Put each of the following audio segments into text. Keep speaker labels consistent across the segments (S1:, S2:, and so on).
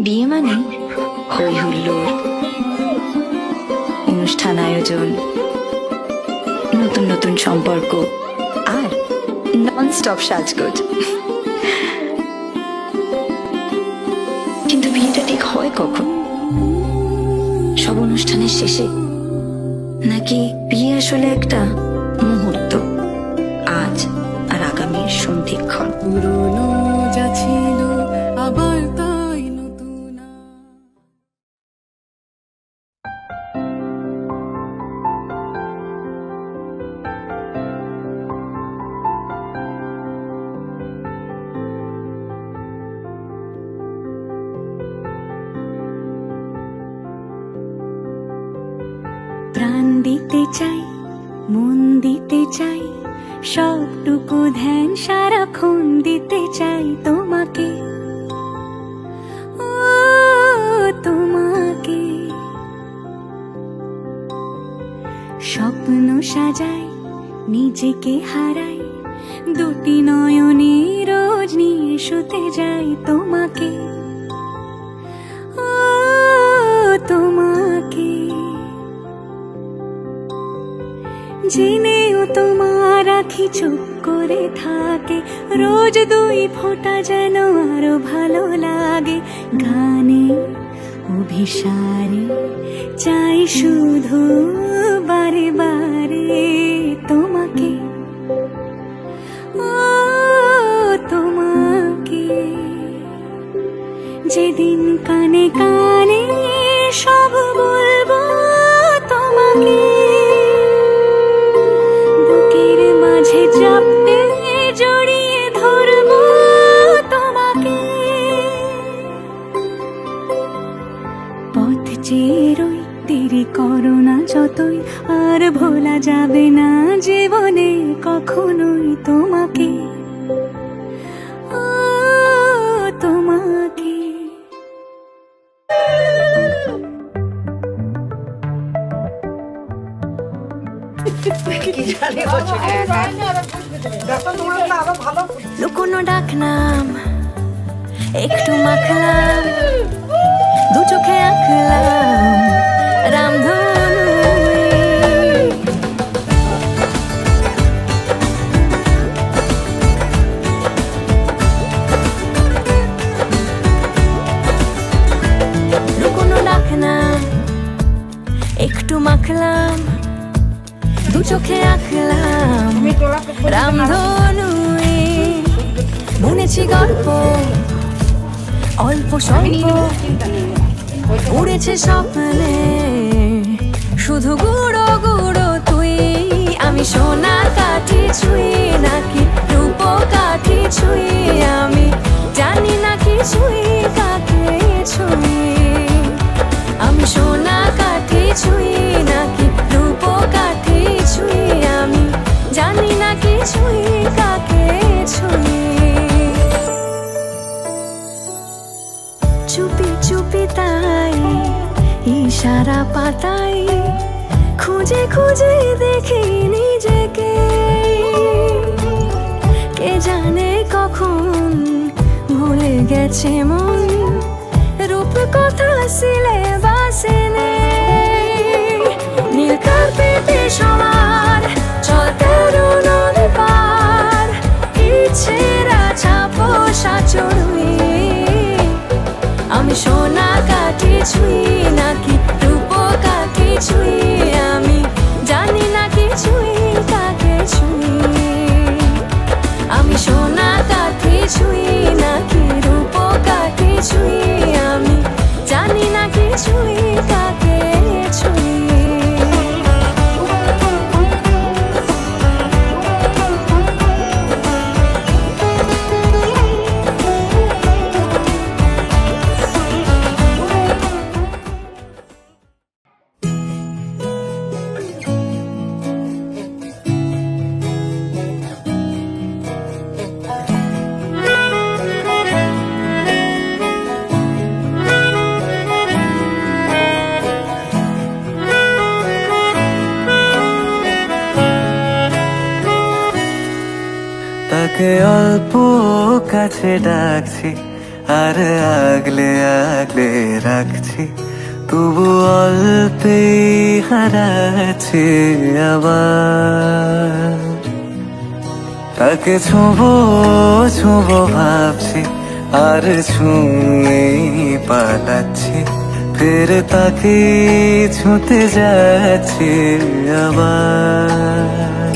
S1: বিয়ে মানে হই হুল্লোড়, অনুষ্ঠান আয়োজন, নতুন নতুন সম্পর্ক আর নন স্টপ সাজগোজ। কিন্তু বিয়েটা ঠিক হয় কখন? সব অনুষ্ঠানের শেষে, নাকি বিয়ে আসলে একটা মুহূর্ত, আজ আর আগামীর সন্ধিক্ষণ?
S2: পুরনো যা ছিল আবার তাই নতুন।
S3: প্রাণ দিতে চাই, মন দিতে চাই, সবটুকু ধ্যান সারাক্ষণ দিতে চাই তোমাকে, ও তোমাকে। স্বপ্ন সাজাই, নিজেকে হারাই, দুটি নয়নে রোজ নিয়ে শুতে যাই তোমাকে, ও তোমাকে। জেনেও তোমার আখি চুপ করে থাকে, রোজ দুই ফোঁটা যেন আরো ভালো লাগে। গানে অভিসারে চাই শুধু বারে বারে তোমাকে, ও তোমাকে। যেদিন কানে কানে সব বলবো তোমাকে, বুকের মাঝে চাপতে জড়িয়ে ধরবো তোমাকে। পথ চেয়ে রই, দেরি করো না যতই, আর ভোলা যাবে না জীবনে কখনোই তোমাকে, ও তোমাকে। লুকোনো ডাকনাম একটু মাখলাম, দু চোখে আঁকলাম রামধনু। লুকোনো ডাকনাম একটু মাখলাম, দু চোখে আঁকলাম রামধনু। বুনেছি গল্প অল্প স্বল্প, উড়েছে স্বপ্নে শুধু গুঁড়ো গুঁড়ো তুই। আমি সোনা কাঠি ছুঁই নাকি রূপ কাঠি ছুঁই, আমি জানি না কিছুই কাকে ছুঁই। আমি সোনা কাঠি ছুঁই নাকি রূপ কাঠি ছুঁই, আমি জানি না কিছুই কাকে ছুঁই। চুপি চুপি তাই ইশারা পাতাই, খুঁজে খুঁজে দেখি নিজেকে। কে জানে কখন ভুলে গেছে মন, রূপ কথা সিলেবাসে নেই। নীল কার্পেটে সবার চলতে নদী পার, ইচ্ছেরা ছাপো সাচড়ুই। আমি সোনা কাঠি ছুঁই নাকি রূপ কাঠি ছুঁই, আমি জানি না কিছুই কাকে ছুঁই। আমি সোনা কাঠি ছুঁই নাকি রূপ কাঠি ছুঁই, আমি জানি না কিছুই কাকে ছুঁই।
S4: তাকে অল্প কাছে ডাকছি আর আগলে আগলে রাখছি, তবু অল্পে হারাচ্ছে আবার। তাকে ছোঁবো ছোঁবো ভাবছি আর ছুঁয়ে পালাচ্ছি, ফের তাকে ছুঁতে যাচ্ছে আবার।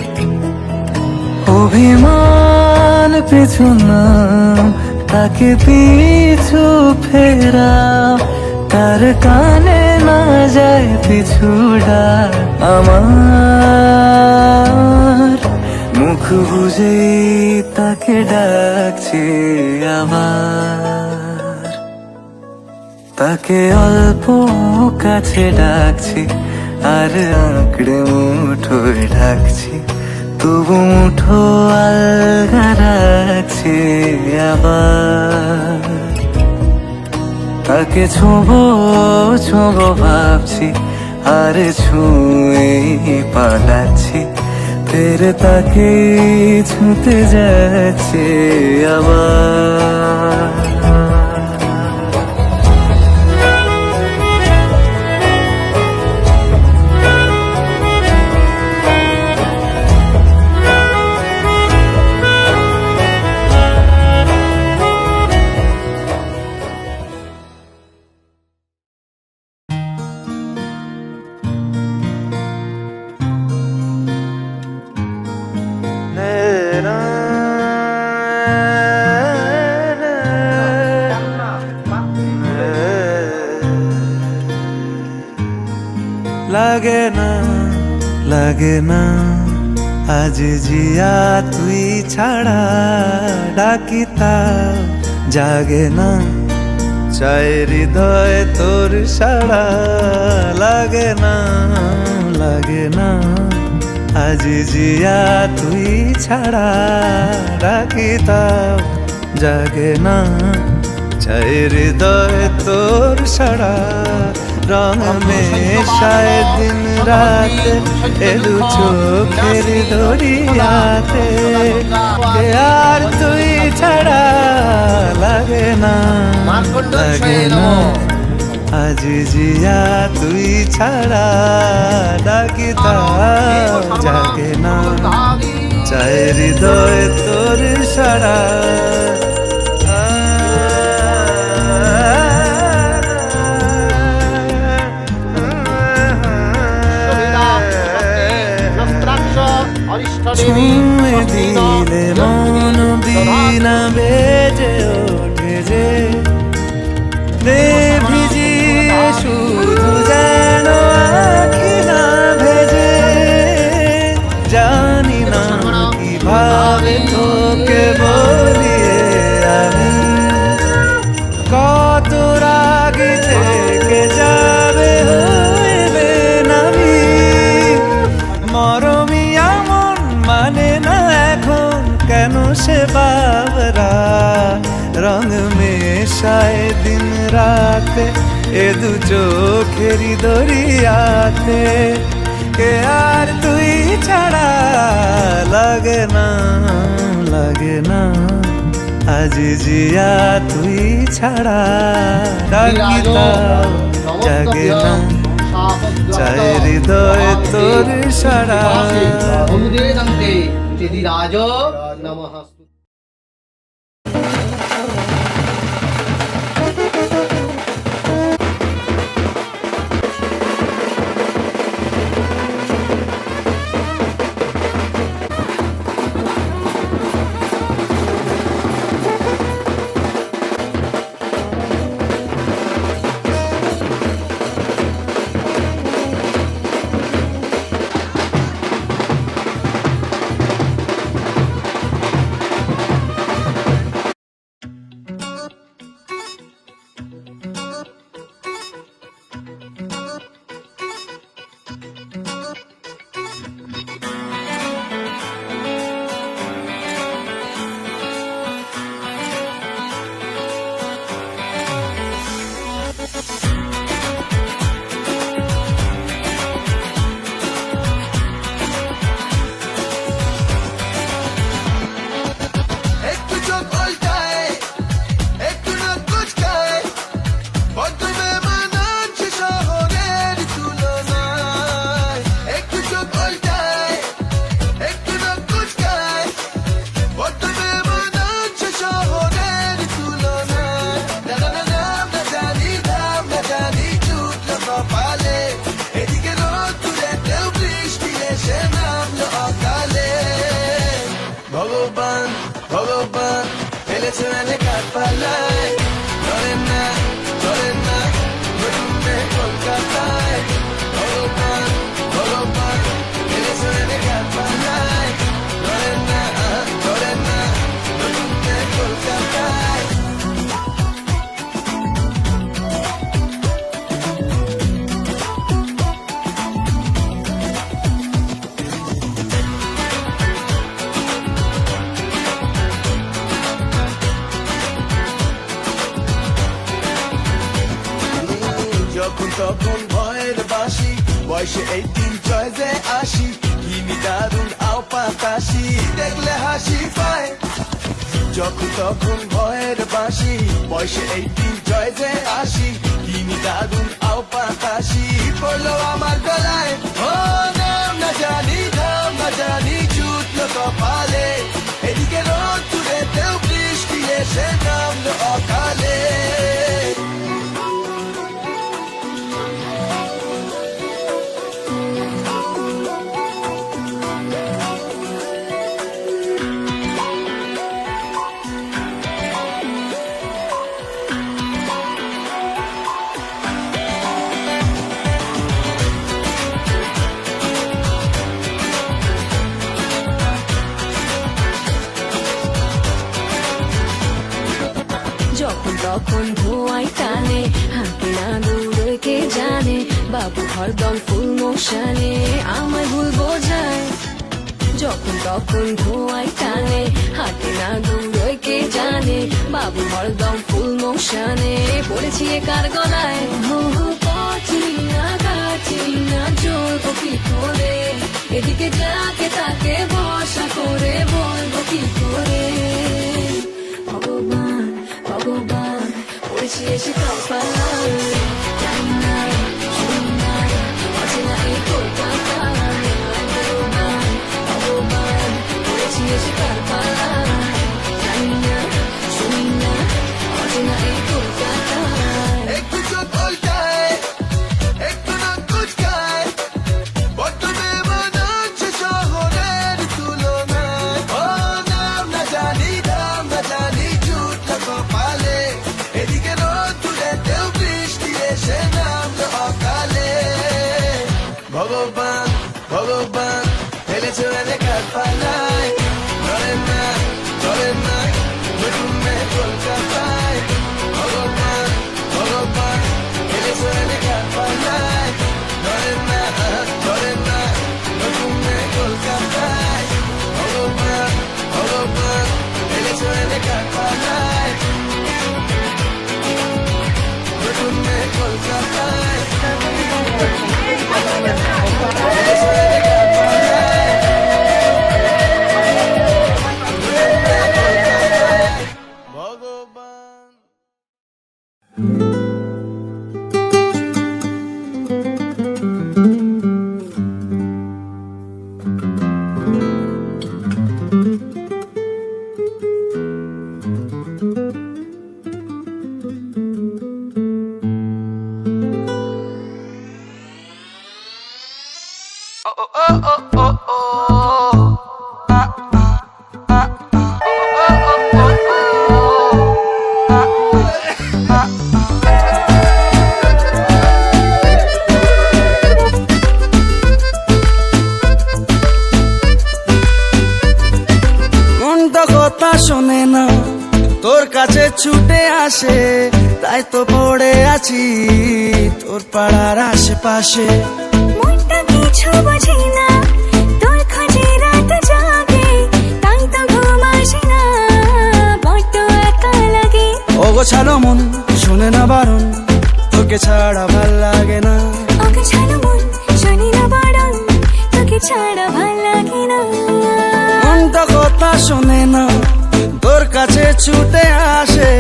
S4: অভিমান পিছু নাম, তাকে পিছু ফেরা, তার কানে না যায় পিছুড়া। আমার মুখ বুঝে তাকে ডাকছে আবার। তাকে অল্প কাছে ডাকছি আর আঁকড়ে মুঠোয় ঢাকছি, তবু মুঠো আলগা রাখছে আবার। তাকে ছোঁবো ছোঁবো ভাবছি আর ছুঁয়ে পালাচ্ছি, ফের তাকে ছুঁতে যাচ্ছে আবার। লাগে না লাগে না আজ জিয়া তুই ছাড়া, ডাকিতা জাগে না চায় হৃদয় তোর সাড়া। লাগে না লাগে না আজ জিয়া তুই ছাড়া, ডাকিতা জাগে না চায় হৃদয় তোর সাড়া। রং মেশায় দিন রাত এদু চোখের দরিয়াতে, আর তুই ছাড়া লাগে না লাগে না আজ জিয়া তুই ছাড়া, ডাকিতা জাগে না চায় হৃদয় তোর সাড়া। ছুঁয়ে দিলে মন বিনা বেজে ওঠে যে, ভিজিয়ে শুধু যেন আখি না ভেজে। জানি না কিভাবে তোকে বলিয়ে আমি, কত রাগে থেকে যাবে হইবে নামি। মরমিয়া মন মানে না এখন কেন সে বাবরা, রং মেশায় দিন রাতে এ দু চোখেরি দরিয়াতে। কে আর তুই ছাড়া লাগে না লাগে না আজ জিয়া তুই ছাড়া, ডাকিতা জাগে না চায় হৃদয় তোর সাড়া।
S5: রাজ নমঃ।
S4: ভয়ের বাসি বয়সে 18 চয়েসে আসি কিনি দারুণ আও পাতাসি দেখলে হাসি পায় যখন তখন ভয়ের বাসি বয়সে 18 চয়েসে আসি কিনি দারুণ আও পাতাসি পড়লো আমার গলায় ও নাম না জানি ধাম না জানি জুটলো কপালে এদিকে রোদ তুলেতেও বৃষ্টি এসে নামলো অকালে
S3: যখন তখন ধোঁয়ায় টানে হাঁটে না দূরে কে জানে বাবু হরদম ফুল মোশানে আমায় ভুল বোঝায় যখন তখন ধোঁয়ায় টানে হাঁটে না দূরে কে জানে বাবু হরদম ফুল মোশানে পড়েছি কার গলায় মোহ পাচ্ছি না জ্বলবো কি করে এদিকে যাকে তাকে ভরসা করে বলবো কি করে ভগবান ভগবান পড়েছি এসে কপাল জানি না শুনি না অচেনা এই কলকাতায় ভগবান ভগবান পড়েছি এসে কপাল জানি না শুনি না অচেনা এই কলকাতায়
S4: একটু চোখ উল্টায় একটু নাক কুচকায় বড্ড বেমানান হচ্ছে শহরের তুলনায় ও নাম না জানি ধাম না জানি জুটলো কপালে এদিকে রোদ তুলেতেও বৃষ্টি এসে নামলো অকালে ভগবান ভগবান ফেলেছে এলাকার পালায় চলে না নতুন মেয়ে কলকাতায় ভগবান ভগবান ফেলেছে এলাকার পালায় চলে না নতুন মেয়ে কলকাতায় ভগবান ভগবান ফেলেছে এলাকার পালায় নতুন মেয়ে কলকাতায় ভগবান মনটা কথা শোনে না তোর কাছে ছুটে আসে তাই তো পড়ে আছি তোর পাড়ার আশেপাশে
S3: মনটা কিছু বোঝে না তোর খোঁজে রাত জাগে তাই তো ঘুম আসে না বড্ড একা লাগে
S4: অগোছালো মন শুনে না বারণ তোকে ছাড়া ভাল লাগে না
S3: ওকে ছাড়ো মন শুনি না বারণ তোকে ছাড়া ভাল লাগে না
S4: মনটা কথা শোনে না তোর কাছে ছুটে আসে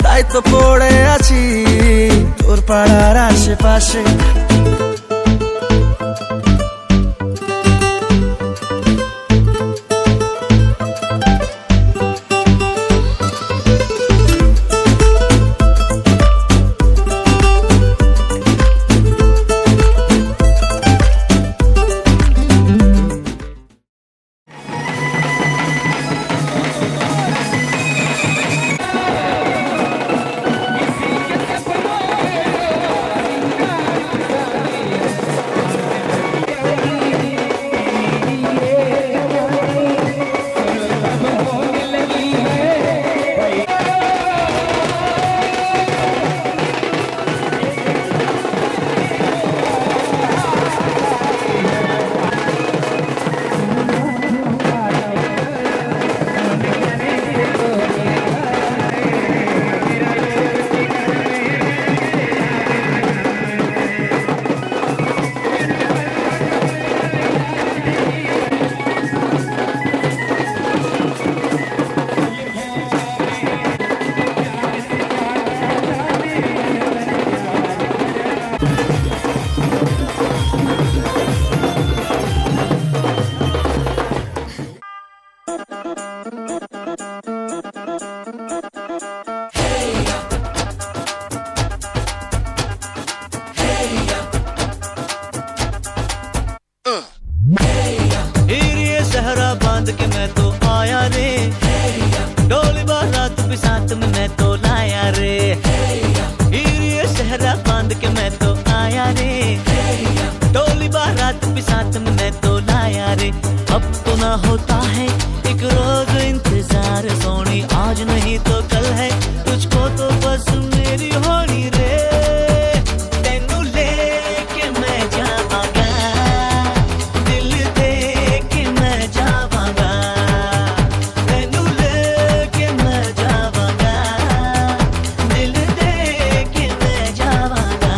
S4: তাই তো পড়ে আছি তোর পাড়ার আশেপাশে
S6: बांध के मैं तो आया रे डोली बारात भी साथ में मैं तो लाया रे ये शहरा बांध के मैं तो आया रे डोली बारात भी साथ में मैं तो लाया रे अब तो ना होता है एक रोज इंतजार सोनी आज नहीं तो कल है तुझको तो बस मेरी होनी रे तेनू लेके मैं जावांगा दिल दे के मैं जावांगा तेनू लेके मैं जावांगा दिल दे के मैं जावांगा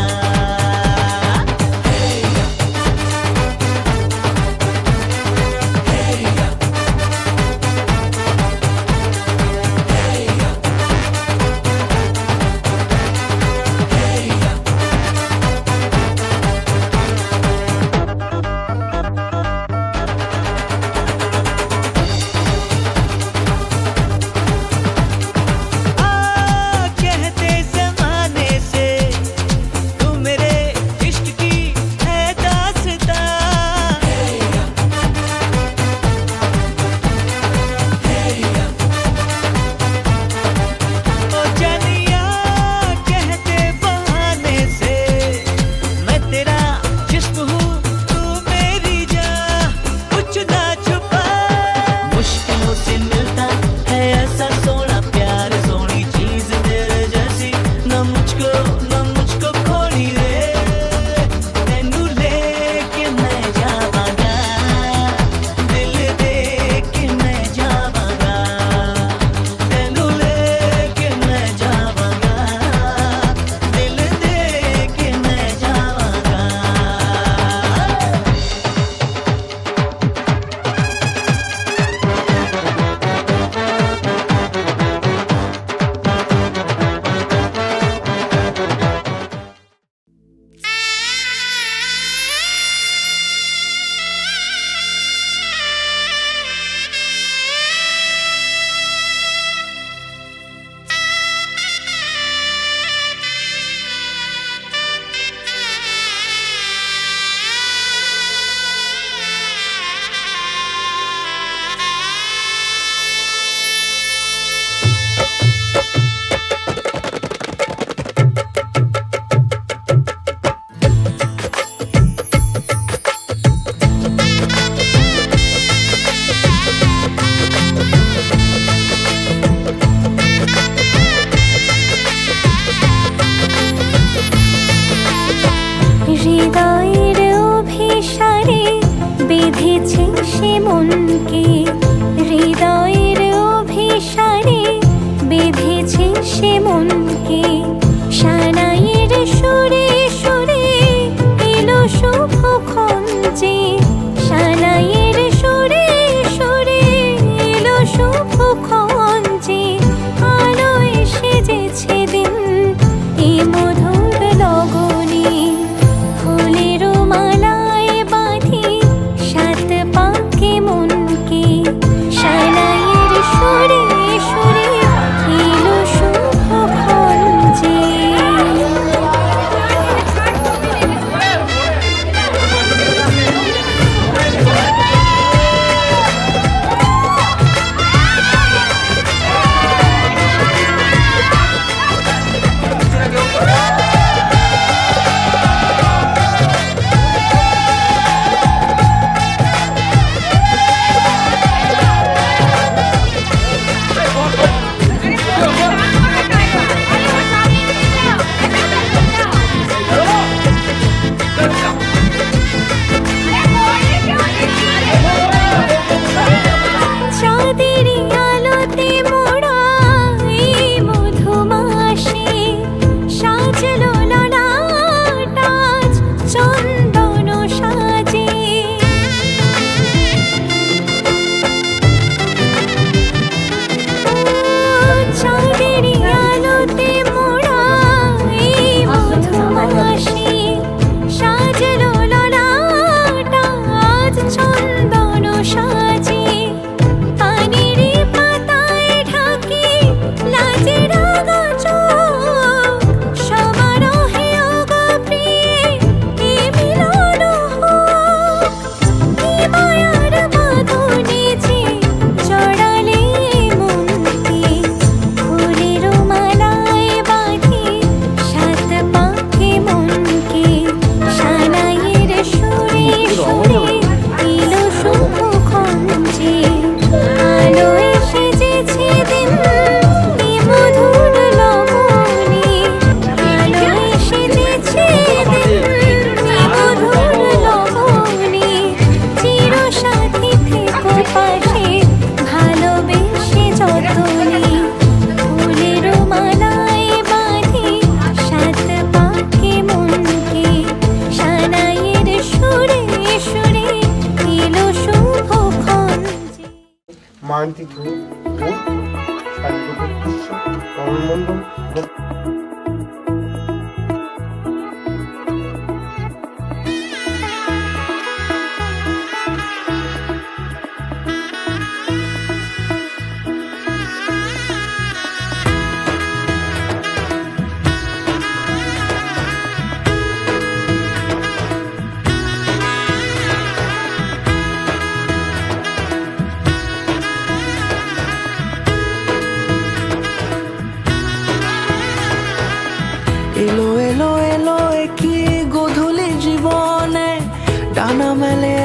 S5: শান্তি ধূপ ধূপ সার্বভৌম পুষ্য মঙ্গল
S7: এলো এলো এলো কি গোধূলি জীবনে ডানা মেলে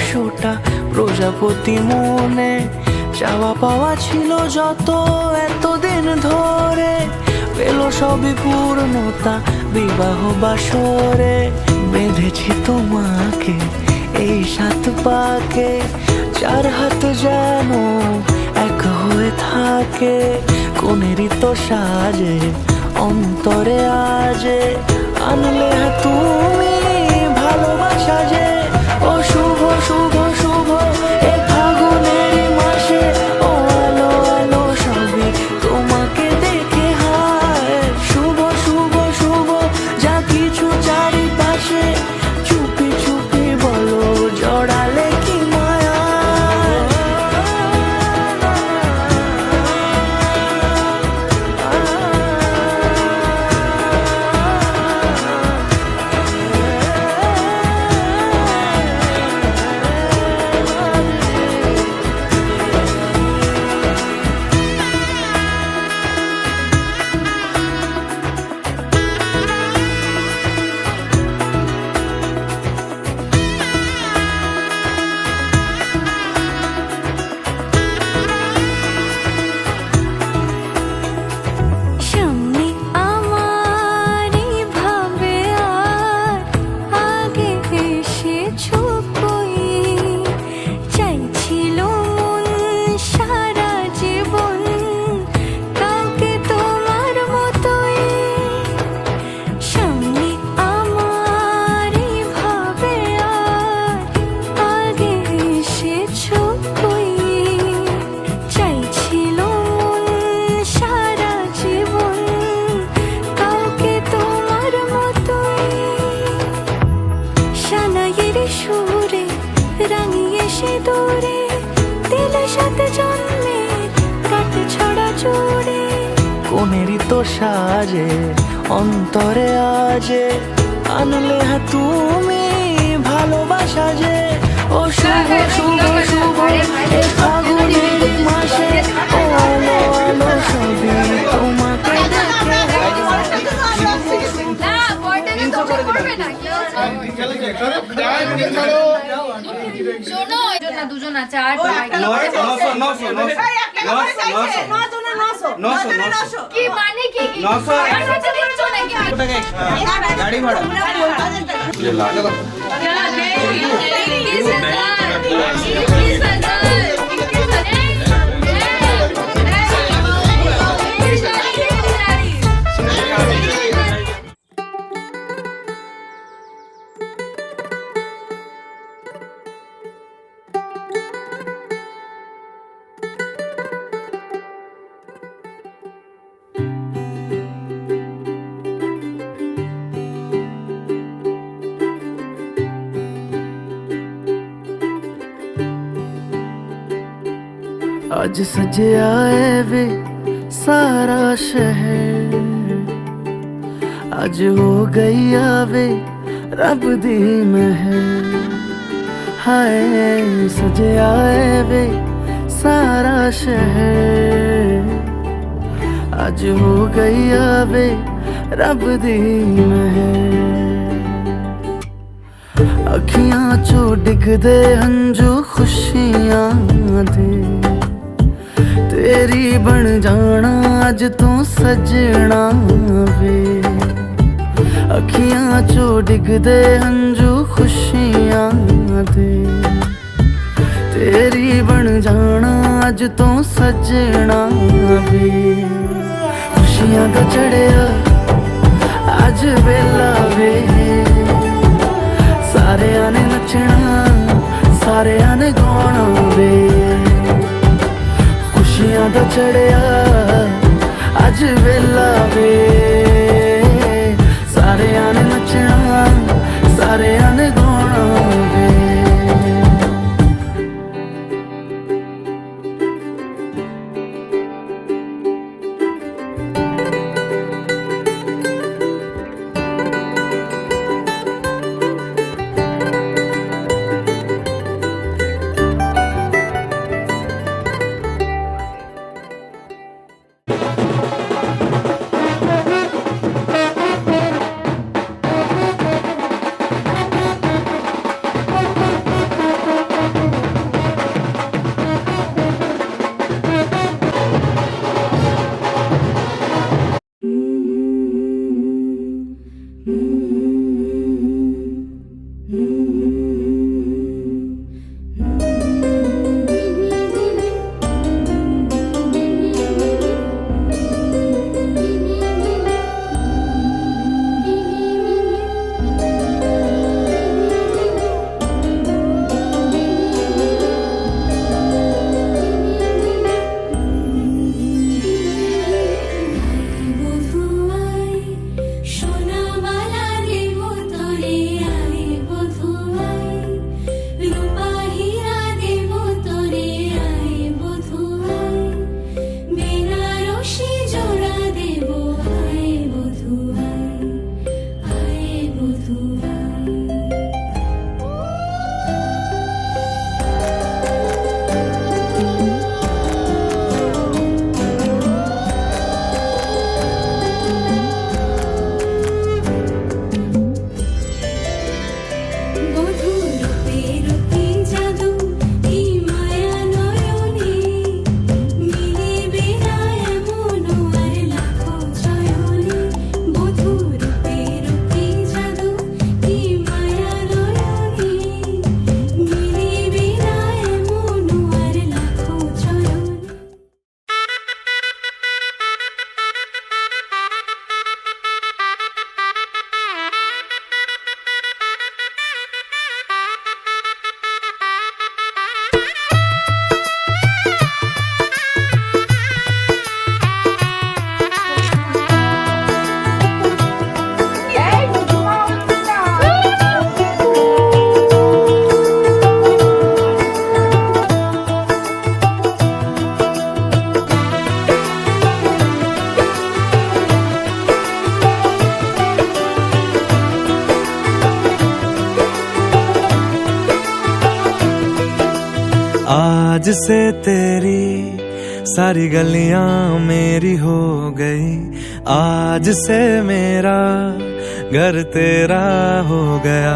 S7: 100টা প্রজাপতি মনে চাওয়া পাওয়া ছিল যত এতদিন ধরে পেলো সবই পূর্ণতা বিবাহ বাসরে বেঁধেছি তোমাকে এই 7 পাকে 4 হাত যেন এক হয়ে থাকে কোনেরই তো সাজে অন্তরে আজে আনলে তুমি ভালোবাসা যে ও শুভ শুভ শুভ এ ফাগুনের মাসে ও আলো আলো সবই তোমাকে দেখে হায় শুভ শুভ শুভ যা কিছু চারিপাশে চুপি চুপি বলো জড়ালে কি মায়া
S3: সামনে আমার ভাবে আর আগে এসেছো কই চাইছিল মন সারা জীবন কাউকে তোমার মতোই সামনে আমার ভাবে আর আগে এসেছো কই চাইছিল মন সারা জীবন কাউকে তোমার মতোই সানাইয়ের সুরে রাঙিয়ে সে দূরে দিলে সাথে জন্মে কাট ছড়া জুড়ে
S7: কোনেরই তো সাজে অন্তরে আজে আনলে তুমি ভালোবাসা যে ও শুভ শুভ শুভ এ ফাগুনের মাসে ও আলো আলো সবই তোমাকে
S8: দুজন আছে আর কি মানে কি
S5: গাড়ি ভাড়া
S7: आज सजया है वे सारा शहर आज हो गई आवे रब दी महर हाय सजया है वे सारा शहर आज हो गई आवे रब दी महर अखियां चो डिगदे हंजू खुशियां दे तेरी बन जाना अज तू सजना वे अखियां चो डिगदे हंजू खुशियां दे तेरी बन जाना अज तू सजना वे खुशियां दा चढ़िया अज वेला वे सारिया ने नचना सारिया ने गाना वे चढ़िया अज वेला वे सारे आने नचना सारे आने गाना वे
S9: आज से तेरी सारी गलियां मेरी हो गई, आज से मेरा घर तेरा हो गया।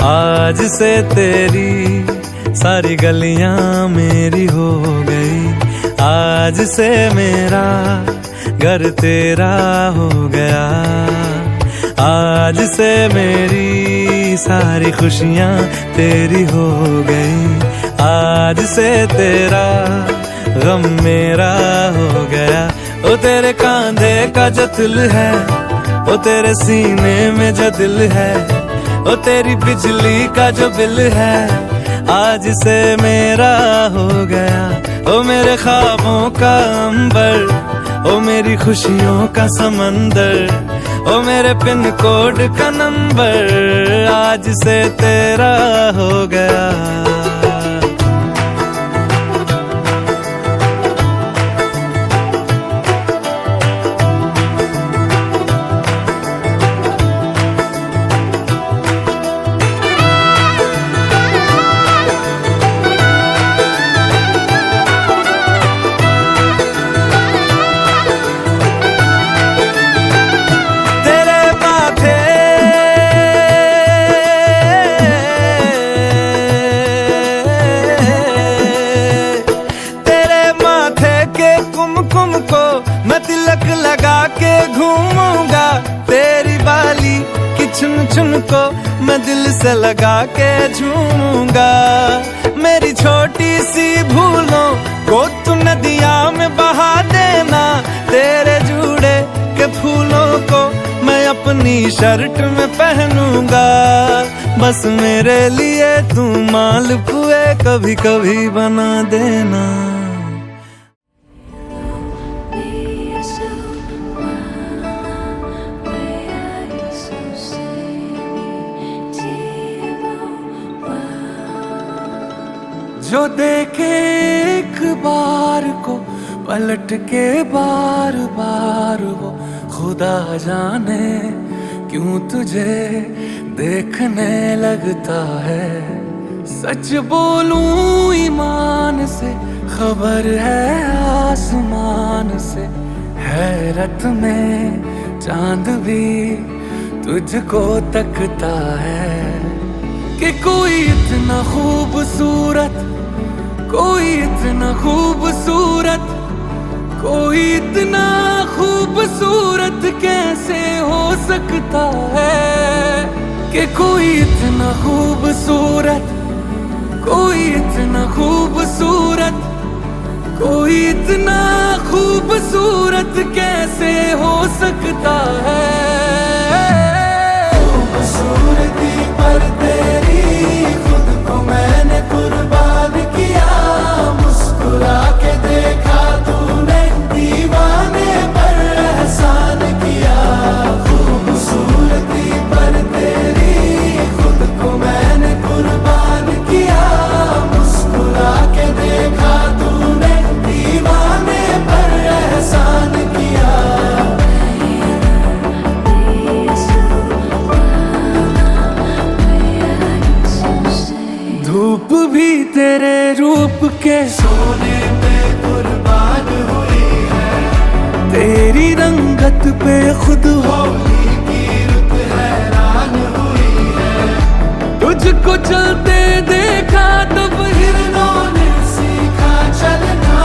S9: आज से तेरी सारी गलियां मेरी हो गई, आज से मेरा घर तेरा हो गया। आज से मेरी सारी खुशियां तेरी हो गई, आज से तेरा गम मेरा हो गया। ओ तेरे कांधे का जो दिल है, ओ तेरे सीने में जो दिल है, ओ तेरी बिजली का जो बिल है, आज से मेरा हो गया। ओ मेरे ख्वाबों का अंबर, ओ मेरी खुशियों का समंदर, ओ मेरे पिन कोड का नंबर, आज से तेरा हो गया। चुन चुन को मैं दिल से लगा के झूमूंगा। मेरी छोटी सी भूलों को तू नदिया में बहा देना, तेरे जूड़े के फूलों को मैं अपनी शर्ट में पहनूंगा। बस मेरे लिए तू मालपुए कभी कभी बना देना।
S7: जो देखे एक बार को पलट के बार बार वो खुदा जाने क्यों तुझे देखने लगता है। सच बोलूं ईमान से खबर है आसमान से, हैरत में चांद भी तुझको तकता है कि कोई इतना खूबसूरत, कोई इतना खूबसूरत, कोई इतना खूबसूरत कैसे हो सकता है कि कोई इतना खूबसूरत, कोई इतना खूबसूरत, कोई इतना खूबसूरत कैसे हो सकता है। खूबसूरती पर तेरी खुद को मैंने कुर्बान किया, मुस्कुरा के देखा तूने दीवाने पर एहसान किया। खूबसूरती पर तेरी खुद को मैंने कुर्बान किया, मुस्कुरा के देखा तूने दीवाने पर एहसान किया। धूप भी तेरे रूप के सोने पे कुर्बान हुई है, तेरी रंगत पे खुद होली की रुत हैरान हुई है। तुझको चलते देखा तब हिरणों ने सीखा चलना,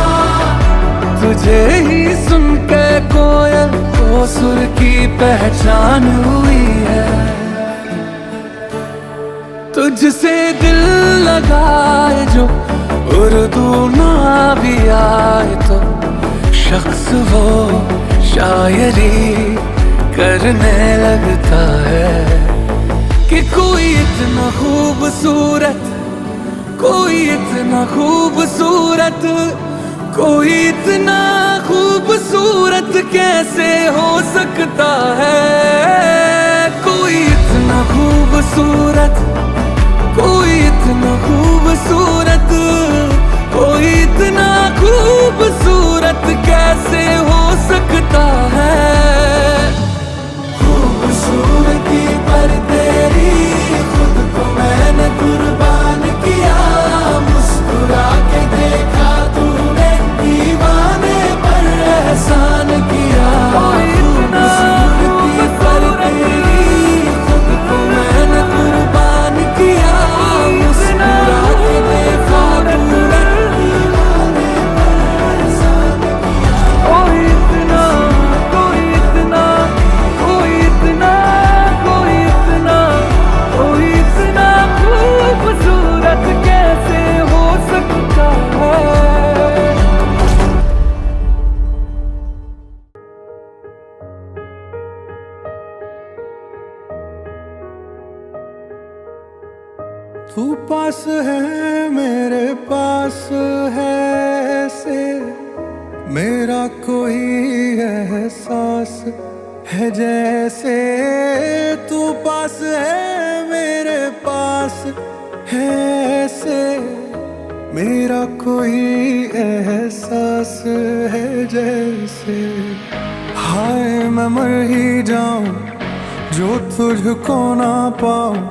S7: तुझे ही सुन के कोयल को सुर की पहचान हुई है। तुझसे दिल लगाए जो उर्दू ना भी आए तो शख्स वो शायरी करने लगता है कि कोई इतना खूबसूरत, कोई इतना खूबसूरत, कोई इतना खूबसूरत कैसे हो सकता है। कोई इतना खूबसूरत, कोई इतना खूबसूरत, कोई इतना खूबसूरत कैसे हो सकता है। खूबसूरती पर तेरी खुद को मैंने कुर्बान किया, मुस्कुरा के देखा तूने दीवाने पर एहसान किया। खूबसूरती पर तेरी खुद को मैंने कुर्बान किया, मुस्कुरा के देखा तूने दीवाने पर एहसान किया। कोई इतना, कोई इतना, कोई इतना, कोई इतना, कोई इतना खूबसूरत कैसे हो सकता है।
S9: तू पास है मेरे पास है ऐसे, मेरा कोई एहसास है जैसे। तू पास है मेरे पास है ऐसे, मेरा कोई एहसास है जैसे। हाय मैं मर ही जाऊं जो तुझको ना पाऊं,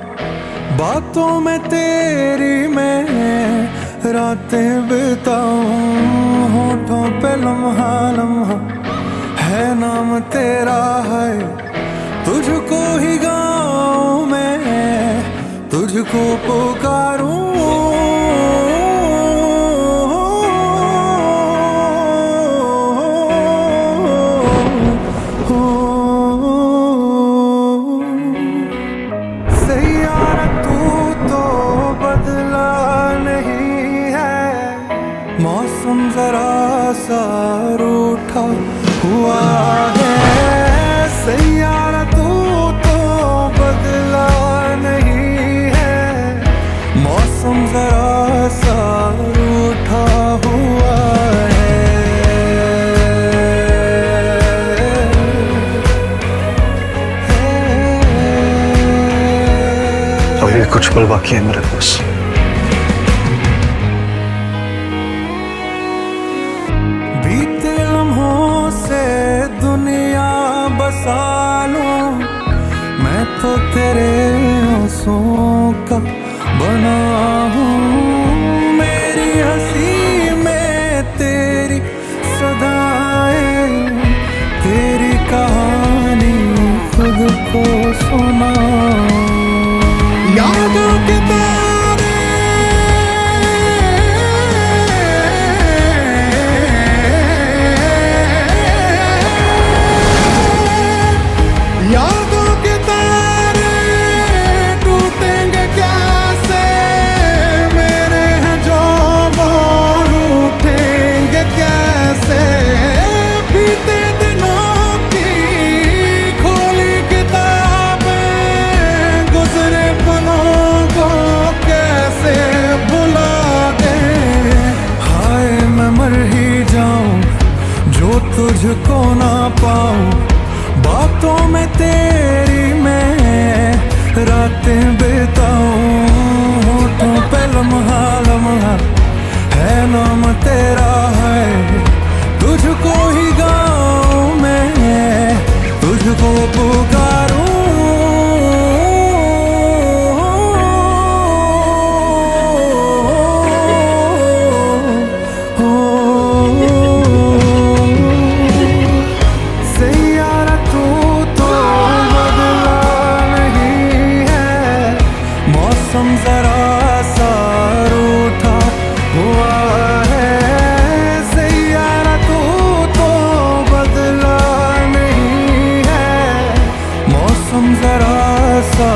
S9: बातों में तेरी मैं रातें बिताऊं। होठों पे लम्हा लम्हा है नाम तेरा है, तुझको ही गाऊं मैं, तुझको पुकारूं। सैयारा तू तो बदला नहीं है, मौसम जरा सा रूठा हुआ है। सैयारा तू तो बदला नहीं है,
S5: कुछ पल बाकी है मेरे पास।
S9: बीते लम्हों से दुनिया बसा लूं, मैं तो तेरे आंसुओं का बना हूँ। मेरी हंसी में तेरी सदाएं, तेरी कहानी खुद को सुना। यादों के तारे यादों के तारे टूटेंगे कैसे, मेरे हैं जो बोल उठेंगे कैसे। बीते दिनों की खोली किताबें, गुजरे पलों को कैसे भुला दें। हाय मैं मर ही जाऊं जो तुझको ना पाऊं, बातों में तेरी मैं रातें बिताऊं। होठों पे लम्हा लम्हा है नाम तेरा है, तुझको ही गाऊं मैं, तुझको पुकारूं। सैयारा तू तो बदला नहीं है, मौसम जरा सा रूठा हुआ है। सैयारा तू तो बदला नहीं है, मौसम जरा सा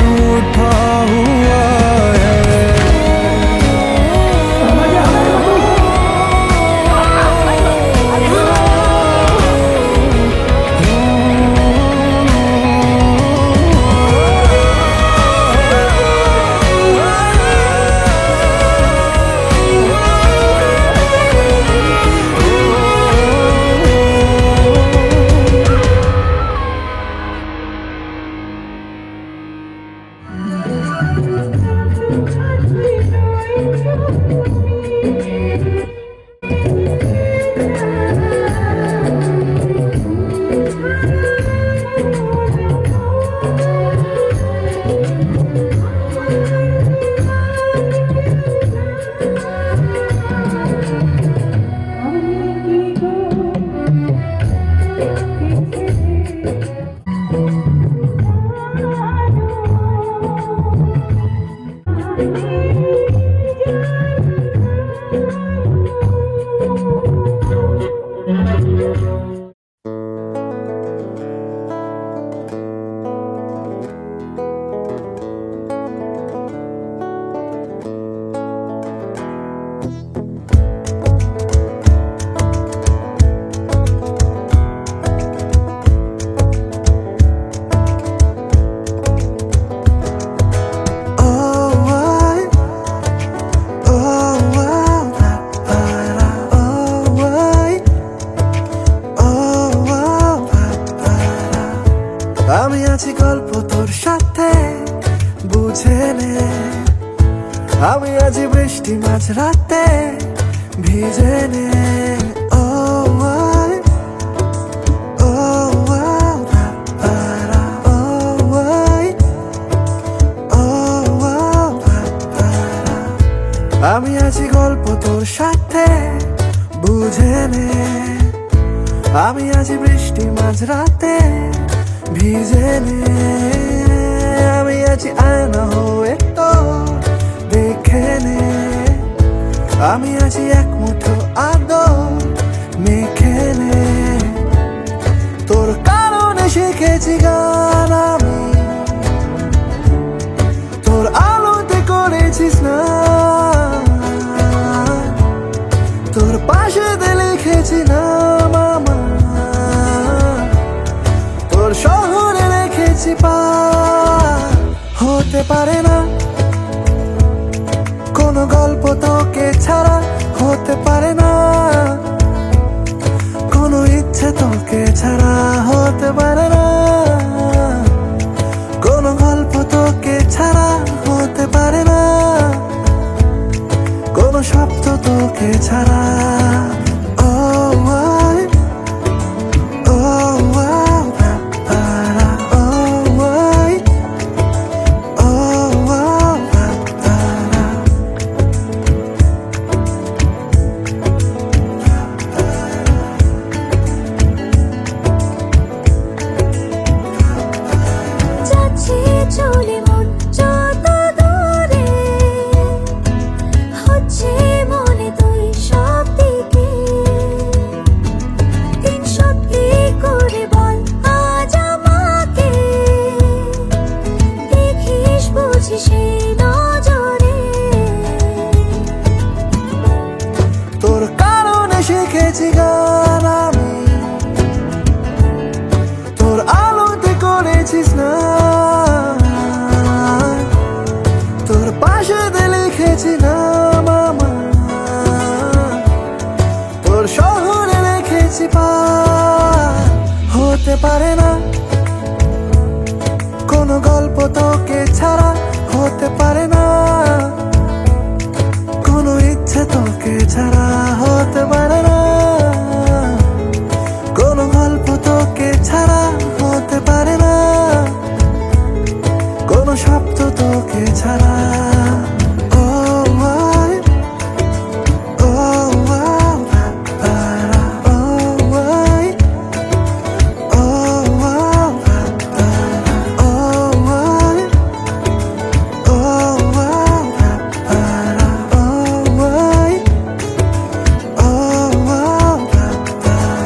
S9: रूठा हुआ है। আমি আছি গল্প তোর সাথে বুঝে নে, আমি আছি বৃষ্টি মাঝ রাতে ভিজে নে। ও আই, ও আও, পারা, ও আই, ও আও, পারা। আমি আছি গল্প তোর সাথে বুঝে নে, আমি আছি বৃষ্টি মাঝ রাতে ভিজে নে। আমি আছি আয়না হয়ে তো দেখে নে, আমি আছি এক মুঠো আদর মেখে নে। তোর কারণে শিখেছি গান আমি, তোর আলোতে করেছিস না, তোর পাশে লিখেছি না মামা, তোর শহরে রেখেছি পা। হতে পারে না কোনো গল্প তোকে ছাড়া, হতে পারে না কোনো ইচ্ছে তোকে ছাড়া, হতে পারে না কোনো গল্প তোকে ছাড়া।
S3: চলে মন যত দূরে হচ্ছে মনে তুই সব দিকে দিন সত্যি করে বল আজ আমাকে দেখিস বুঝি সেই নজরে
S4: তোর কারণে শিখেছি গান আমি, তোর আলোতে করেছিস না, তোর পাশে লিখেছি নাম আমার, তোর শহরে রেখেছি পার। হতে পারে না কোনো গল্প তোকে ছাড়া, হতে পারে না কোনো ইচ্ছে তোকে ছাড়া, হতে পারে না কোনো গল্প তোকে ছাড়া, হতে পারে না কোনো শব্দ তোকে ছাড়া। ও আই, ও আও, পারা, ও আই, ও আও, পারা, ও আই, ও আও, পারা, ও আই, ও আও, পারা।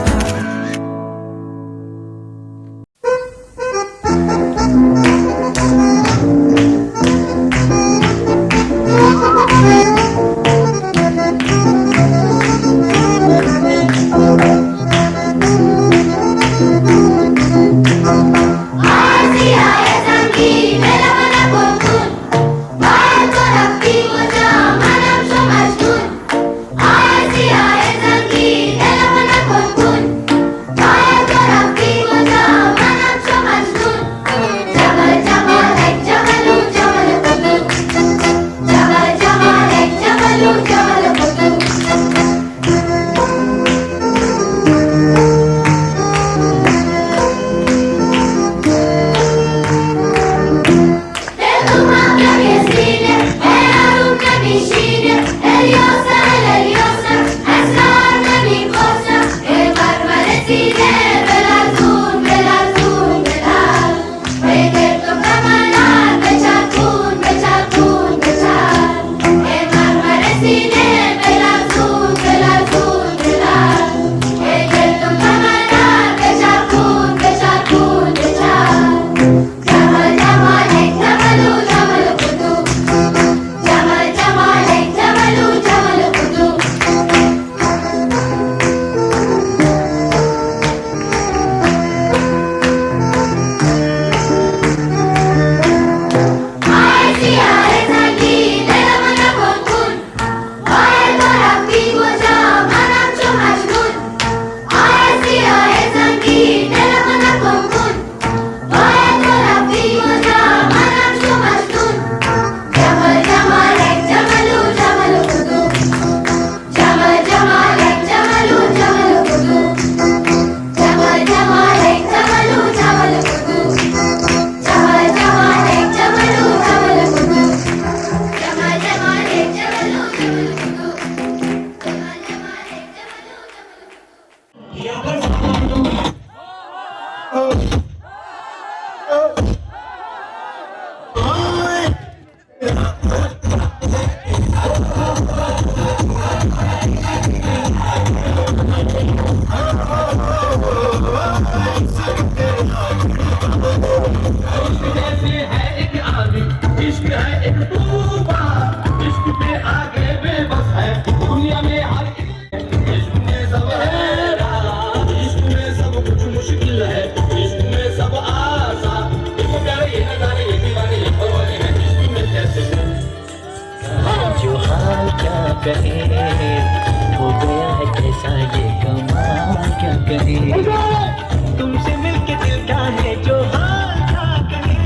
S6: तुमसे मिलके दिल का है जो हाल था कहे,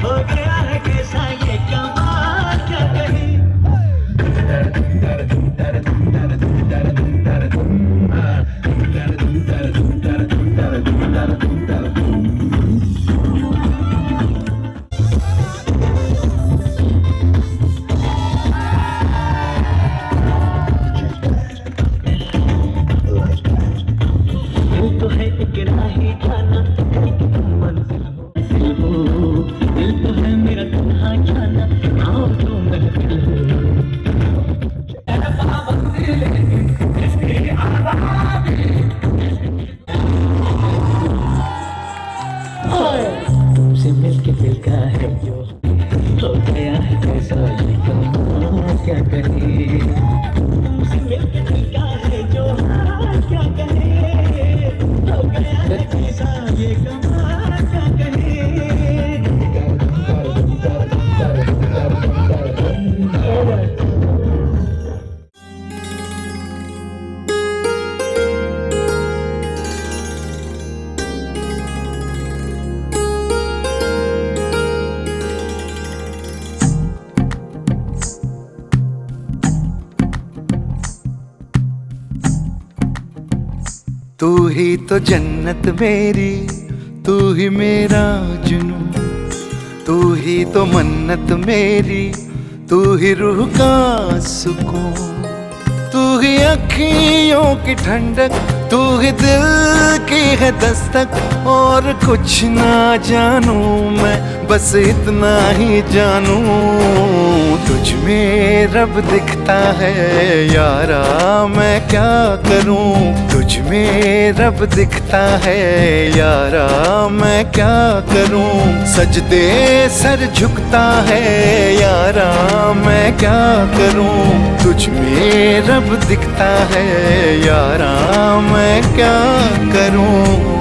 S6: हो गया है कैसा ये कमाल क्या कहे। दिल तो है एक राही जाना, एक मंजिल हो दिल का है जो हो गया है कैसा ये कमाल क्या कहे मिलके दिल का है जो क्या कहे हो गया है कैसा ये कमाल क्या कहे
S4: तू ही तो जन्नत मेरी, तू ही मेरा जुनून, तू ही तो मन्नत मेरी, तू ही रूह का सुकून, तू ही अखियों की ठंडक, तू ही दिल की है दस्तक। और कुछ ना जानूं मैं, बस इतना ही जानूं तुझ में रब दिखता है यारा, मैं क्या करूं तुझ में रब दिखता है यारा, मैं क्या करूं सजदे सर झुकता है यारा, मैं क्या करूं तुझ में रब दिखता है यारा, मैं क्या करूं।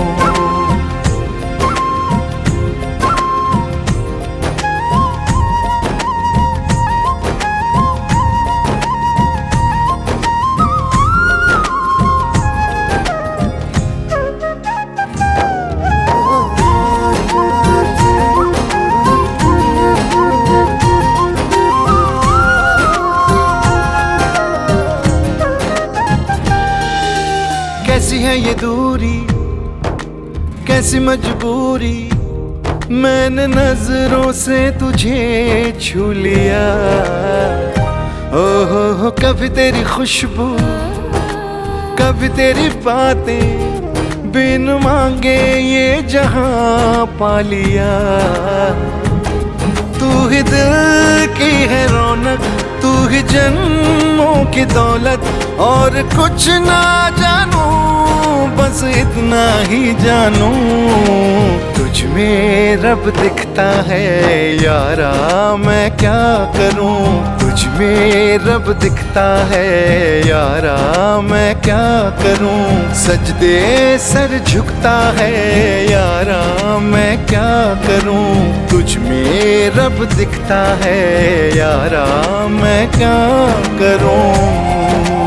S4: कैसी है ये दूरी, कैसी मजबूरी, मैंने नजरों से तुझे छू लिया। ओ हो कभी तेरी खुशबू, कभी तेरी बातें, बिन मांगे ये जहां पा लिया। तू ही दिल की है रौनक, तू ही जन्मों की दौलत, और कुछ ना जानूं बस इतना ही जानूं तुझ में रब दिखता है यारा, मैं क्या करूं तुझ में रब दिखता है यारा, मैं क्या करूं सजदे सर झुकता है यारा, मैं क्या करूं तुझ में रब दिखता है यारा, मैं क्या करूं।